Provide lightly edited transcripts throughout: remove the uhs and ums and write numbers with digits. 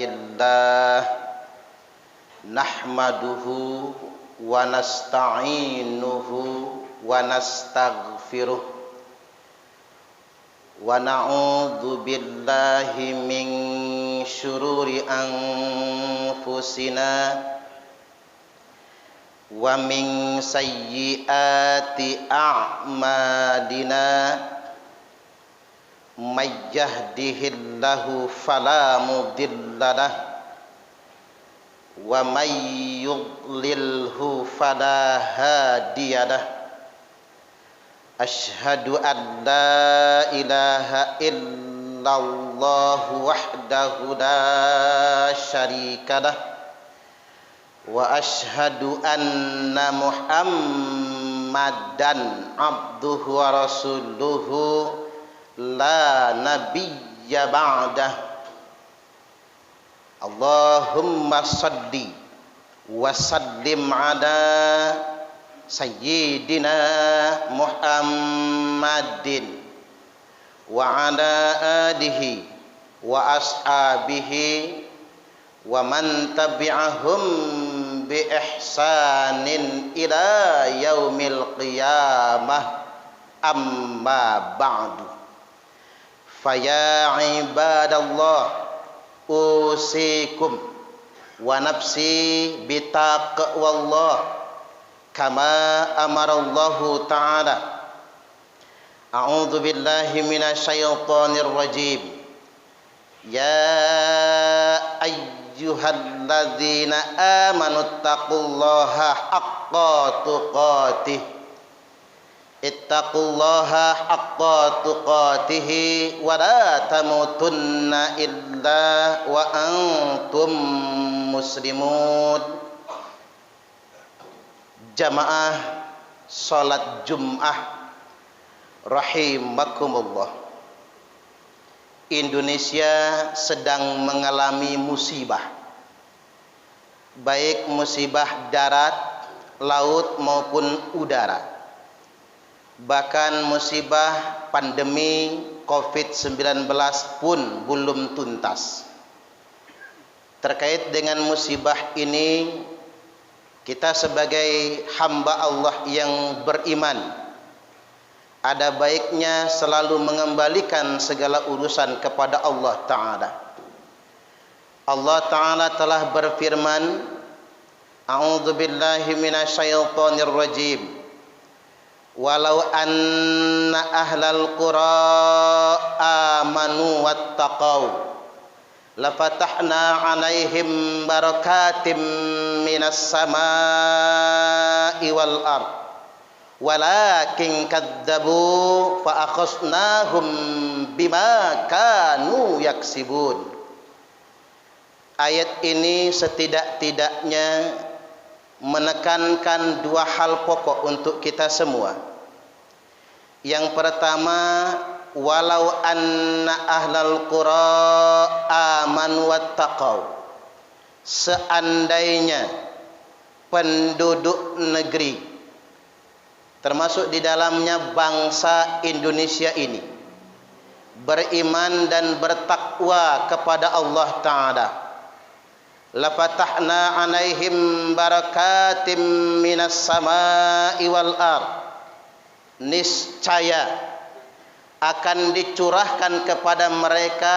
illallah nahmaduhu wa nasta'inuhu wa nastaghfiruh wa na'udzu billahi min syururi anfusina wa min sayyiati a'malina may yahdihillahu fala mudhillalah wa may yudlilhu fala hadiyalah. Asyhadu an la ilaha illallah wahdahu la syarikalah wa asyhadu anna Muhammadan abduhu wa rasuluhu la nabiyya ba'dah. Allahumma salli wa sallim ala sayyidina Muhammadin wa ala alihi wa ashabihi wa man tabi'ahum bi ihsanin ila yaumil qiyamah, amma ba'du. Faya ibadallah, usikum wa nafsi bitaqwallah kama amarallahu ta'ala. A'udzu billahi minasyaitonir rajim. Ya ayyuhalladzina amanu taqullaha haqqa tuqatih. Ittaqullaha haqqa tuqatih wa la tamutunna illa wa antum muslimun. Jamaah salat Jum'ah rahimakumullah. Indonesia sedang mengalami musibah, baik musibah darat, laut maupun udara. Bahkan musibah pandemi COVID-19 pun belum tuntas. Terkait dengan musibah ini, kita sebagai hamba Allah yang beriman, ada baiknya selalu mengembalikan segala urusan kepada Allah Ta'ala. Allah Ta'ala telah berfirman, A'udzu billahi minasyaitonir rajim. Walau anna ahlal qura amanu wattaqau lafatahna alaihim barakatim minas samai wal ard walakin kadzabu fa akhasnahum bima kanu yaksibun. Ayat ini setidak-tidaknya menekankan dua hal pokok untuk kita semua. Yang pertama, walau anna ahlal qura amanu wattaqau, seandainya penduduk negeri, termasuk di dalamnya bangsa Indonesia ini, beriman dan bertakwa kepada Allah Ta'ala, lafatahna alaihim barakatim minas samai wal ard, niscaya akan dicurahkan kepada mereka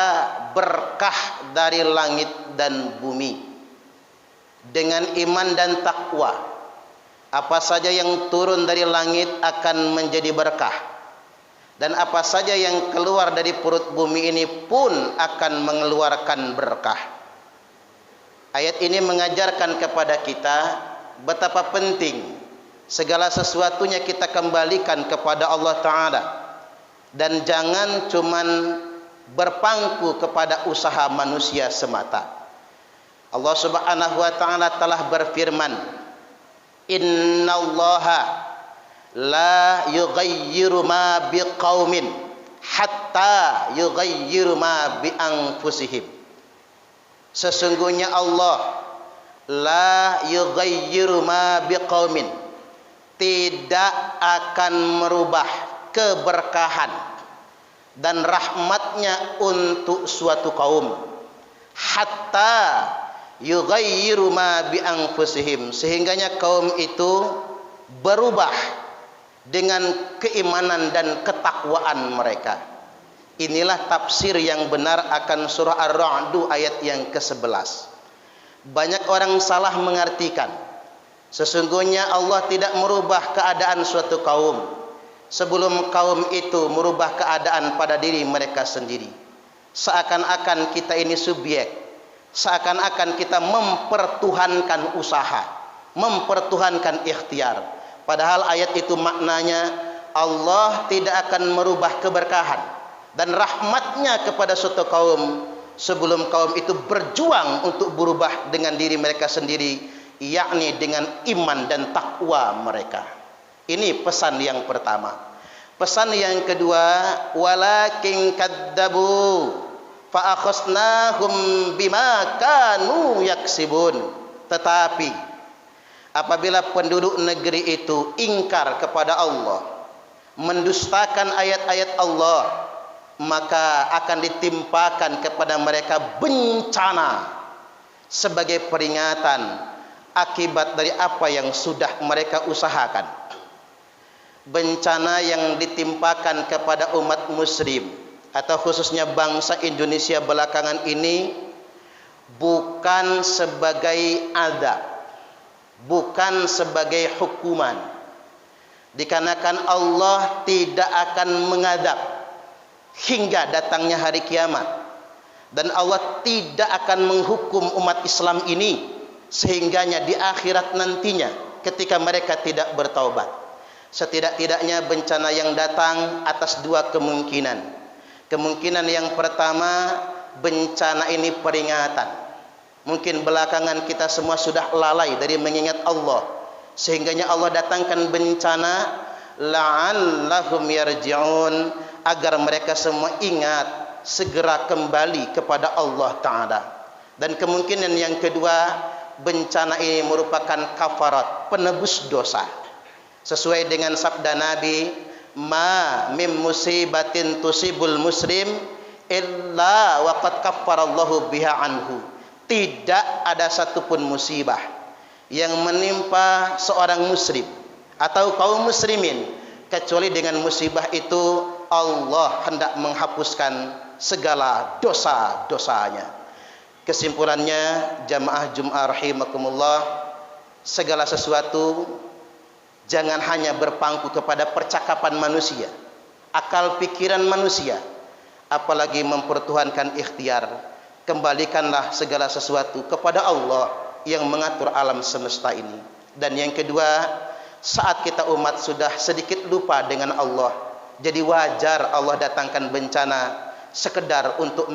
berkah dari langit dan bumi. Dengan iman dan takwa, apa saja yang turun dari langit akan menjadi berkah, dan apa saja yang keluar dari perut bumi ini pun akan mengeluarkan berkah. Ayat ini mengajarkan kepada kita betapa penting segala sesuatunya kita kembalikan kepada Allah Ta'ala, dan jangan cuman berpangku kepada usaha manusia semata. Allah Subhanahu wa Ta'ala telah berfirman, Innallaha la yughayyiru ma biqaumin hatta yughayyiru ma bi anfusihim. Sesungguhnya Allah la yughayyiru ma biqaumin, tidak akan merubah keberkahan dan rahmatnya untuk suatu kaum hatta yughayyiru ma bi anfusihim, sehingganya kaum itu berubah dengan keimanan dan ketakwaan mereka. Inilah tafsir yang benar akan surah Ar-Ra'd ayat yang ke-11. Banyak orang salah mengartikan sesungguhnya Allah tidak merubah keadaan suatu kaum sebelum kaum itu merubah keadaan pada diri mereka sendiri. Seakan-akan kita ini subjek, seakan-akan kita mempertuhankan usaha, mempertuhankan ikhtiar. Padahal ayat itu maknanya Allah tidak akan merubah keberkahan dan rahmatnya kepada suatu kaum sebelum kaum itu berjuang untuk berubah dengan diri mereka sendiri, yakni dengan iman dan takwa mereka. Ini pesan yang pertama. Pesan yang kedua, walakin kadzabu fa akhasnahum bima kanu yaksibun. Tetapi apabila penduduk negeri itu ingkar kepada Allah, mendustakan ayat-ayat Allah, maka akan ditimpakan kepada mereka bencana sebagai peringatan akibat dari apa yang sudah mereka usahakan. Bencana yang ditimpakan kepada umat muslim atau khususnya bangsa Indonesia belakangan ini bukan sebagai azab, bukan sebagai hukuman, dikarenakan Allah tidak akan mengadab hingga datangnya hari kiamat, dan Allah tidak akan menghukum umat Islam ini sehingganya di akhirat nantinya ketika mereka tidak bertaubat. Setidak-tidaknya bencana yang datang atas dua kemungkinan. Kemungkinan yang pertama, bencana ini peringatan. Mungkin belakangan kita semua sudah lalai dari mengingat Allah, sehingganya Allah datangkan bencana la'allahum yarji'un, agar mereka semua ingat segera kembali kepada Allah Ta'ala. Dan kemungkinan yang kedua, bencana ini merupakan kafarat, penebus dosa. Sesuai dengan sabda Nabi, ma mim musibatin tusibul muslim illa waqad kaffarallahu biha anhu. Tidak ada satupun musibah yang menimpa seorang muslim atau kaum muslimin kecuali dengan musibah itu Allah hendak menghapuskan segala dosa-dosanya. Kesimpulannya, jamaah Jum'ah rahimakumullah, segala sesuatu jangan hanya berpangku kepada percakapan manusia, akal pikiran manusia, apalagi mempertuhankan ikhtiar. Kembalikanlah segala sesuatu kepada Allah yang mengatur alam semesta ini. Dan yang kedua, saat kita umat sudah sedikit lupa dengan Allah, jadi wajar Allah datangkan bencana sekedar untuk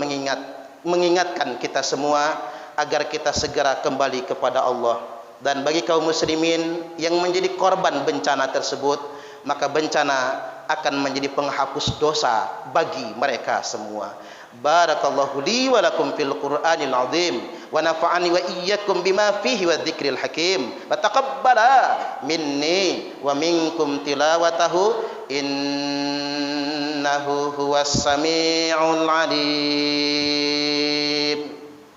mengingatkan kita semua agar kita segera kembali kepada Allah. Dan bagi kaum muslimin yang menjadi korban bencana tersebut, maka bencana akan menjadi penghapus dosa bagi mereka semua. Barakallahu li wa lakum fil Qur'anil azim wa nafa'ani wa iyyakum bima fihi wa dzikril hakim wa taqabbala minni wa minkum tilawatahu innahu huwas sami'ul alim.